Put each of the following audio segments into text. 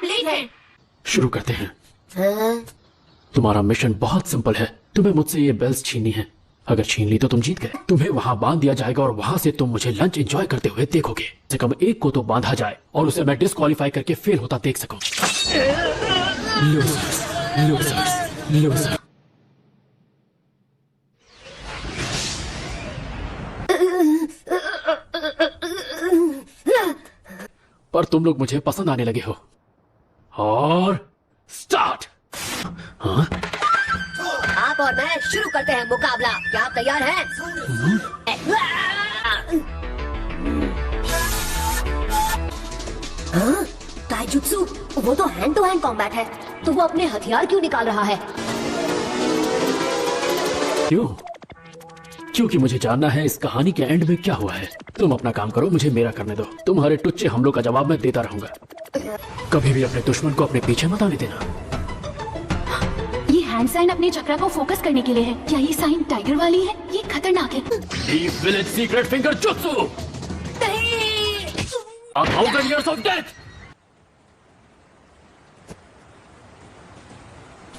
Late हैं। शुरू करते हैं। हाँ? तुम्हारा मिशन बहुत सिंपल है। तुम्हें मुझसे ये बेल्स छीननी है। अगर छीन ली तो तुम जीत गए। तुम्हें वहां बांध दिया जाएगा और वहां से तुम मुझे लंच एंजॉय करते हुए देखोगे। कम से कम एक को तो बांधा जाए और उसे मैं डिस्क्वालीफाई करके फेल होता देख सकूं। Losers, losers, losers. पर तुम लोग मुझे पसंद आने लगे हो। और स्टार्ट। हाँ? आप और मैं शुरू करते हैं मुकाबला। क्या आप तैयार हैं? हाँ? ताइजुत्सु, वो तो हैंड टू हैंड कॉम्बैट है, तो वो अपने हथियार क्यों निकाल रहा है? क्यों? क्योंकि मुझे जानना है इस कहानी के एंड में क्या हुआ है। तुम अपना काम करो, मुझे मेरा करने दो। तुम्हारे टुच्चे हमलों का जवाब मैं देता रहूंगा। कभी भी अपने दुश्मन को अपने पीछे मत आने देना। ये हैंड साइन अपने चक्रा को फोकस करने के लिए है। क्या ये साइन टाइगर वाली है? ये खतरनाक है। Deep village secret finger jutsu. A 1000 years of death.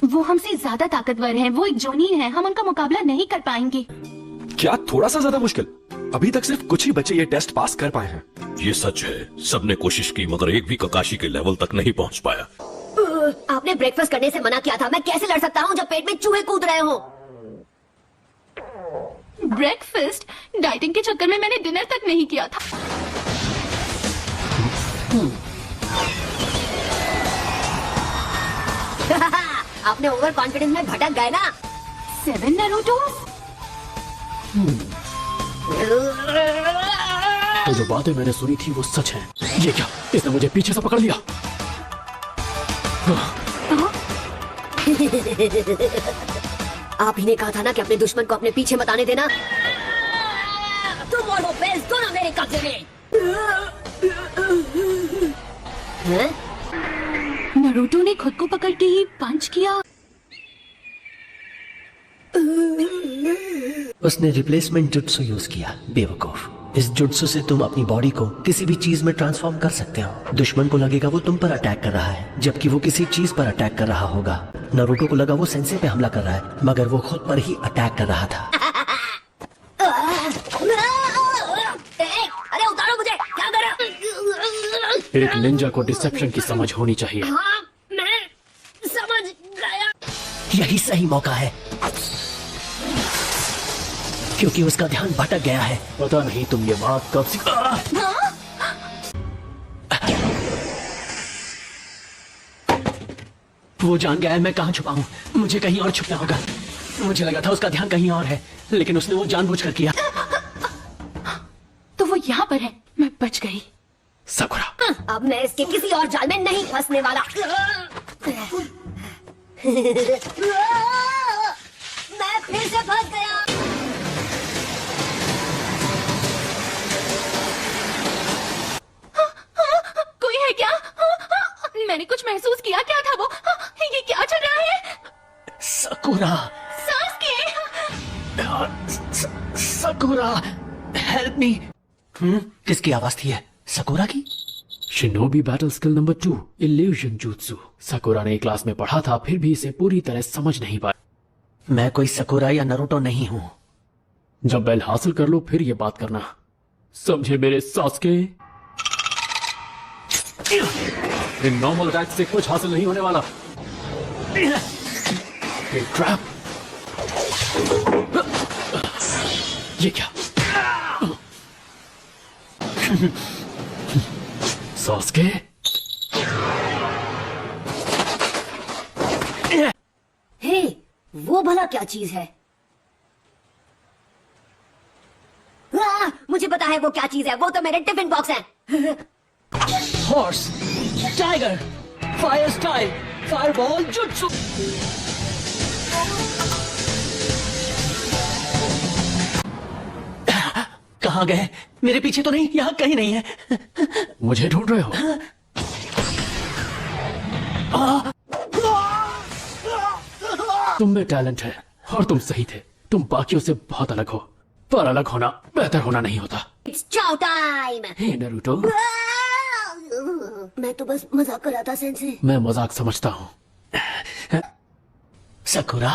वो हमसे ज्यादा ताकतवर हैं। वो एक जोनीन है। हम उनका मुकाबला नहीं कर पाएंगे। क्या थोड़ा सा ज्यादा मुश्किल? अभी तक सिर्फ कुछ ही बच्चे ये टेस्ट पास कर पाए हैं। ये सच है, सबने कोशिश की मगर एक भी ककाशी के लेवल तक नहीं पहुंच पाया। आपने ब्रेकफास्ट करने से मना किया था। मैं कैसे लड़ सकता हूँ जब पेट में चूहे कूद रहे हो? ब्रेकफास्ट? डाइटिंग के चक्कर में मैंने डिनर तक नहीं किया था। आपने ओवर कॉन्फिडेंस में भटक गए ना। 7 नारुतोस? तो जो बातें मैंने सुनी थी वो सच हैं। ये क्या? इसने मुझे पीछे से पकड़ लिया। आप ही ने कहा था ना कि अपने दुश्मन को अपने पीछे मत आने देना। तुम और वो बेल्स दोनों मेरे कब्जे में। हैं? नारुतो ने खुद को पकड़ के ही पंच किया। उसने रिप्लेसमेंट जुट्सु यूज किया। बेवकूफ। इस जुट्सु से तुम अपनी बॉडी को किसी भी चीज में ट्रांसफॉर्म कर सकते हो। दुश्मन को लगेगा वो तुम पर अटैक कर रहा है, जबकि वो किसी चीज पर अटैक कर रहा होगा। नारुतो को लगा वो सेंसे पे हमला कर रहा है, मगर वो खुद पर ही अटैक कर रहा था। अरे उतारो मुझे। क्या कर रहा? एक निंजा को डिसेप्शन की समझ होनी चाहिए। हाँ, मैं समझ गया। यही सही मौका है, क्योंकि उसका ध्यान भटक गया है। पता नहीं तुम ये बात कब सीखा। वो जान गया है मैं कहाँ छुपा हूँ। मुझे कहीं और छुपना होगा। मुझे लगा था उसका ध्यान कहीं और है, लेकिन उसने वो जानबूझकर किया। तो वो यहाँ पर है। मैं बच गई। साकुरा, अब मैं इसके किसी और जाल में नहीं फंसने वाला। मैं फिर से फंस गया। कोई है क्या? मैंने कुछ महसूस किया। क्या था वो? ये क्या चल रहा है? Sakura, Sasuke! Sakura, help me. किसकी आवाज थी है? साकुरा की? Shinobi battle skill number 2, illusion jutsu. Sakura ने क्लास में पढ़ा था, फिर भी इसे पूरी तरह समझ नहीं पाया। मैं कोई साकुरा या नारुतो नहीं हूँ। जब बेल हासिल कर लो फिर ये बात करना, समझे मेरे सासुके? इन नॉर्मल अटैक से कुछ हासिल नहीं होने वाला। ये ट्रैप। ये क्या? सासुके? हे, वो भला क्या चीज है? मुझे पता है वो क्या चीज है। वो तो मेरे टिफिन बॉक्स हैं। Horse, tiger, fire style, fireball jutsu. कहाँ गए? मेरे पीछे तो नहीं, यहाँ कहीं नहीं है। मुझे ढूंढ रहे हो? तुम में टैलेंट है और तुम सही थे। तुम बाकियों से बहुत अलग हो, पर अलग होना बेहतर होना नहीं होता। It's chow time! Hey Naruto, मैं तो बस मजाक कर रहा था सेंसे। मैं मजाक समझता हूँ। सकुरा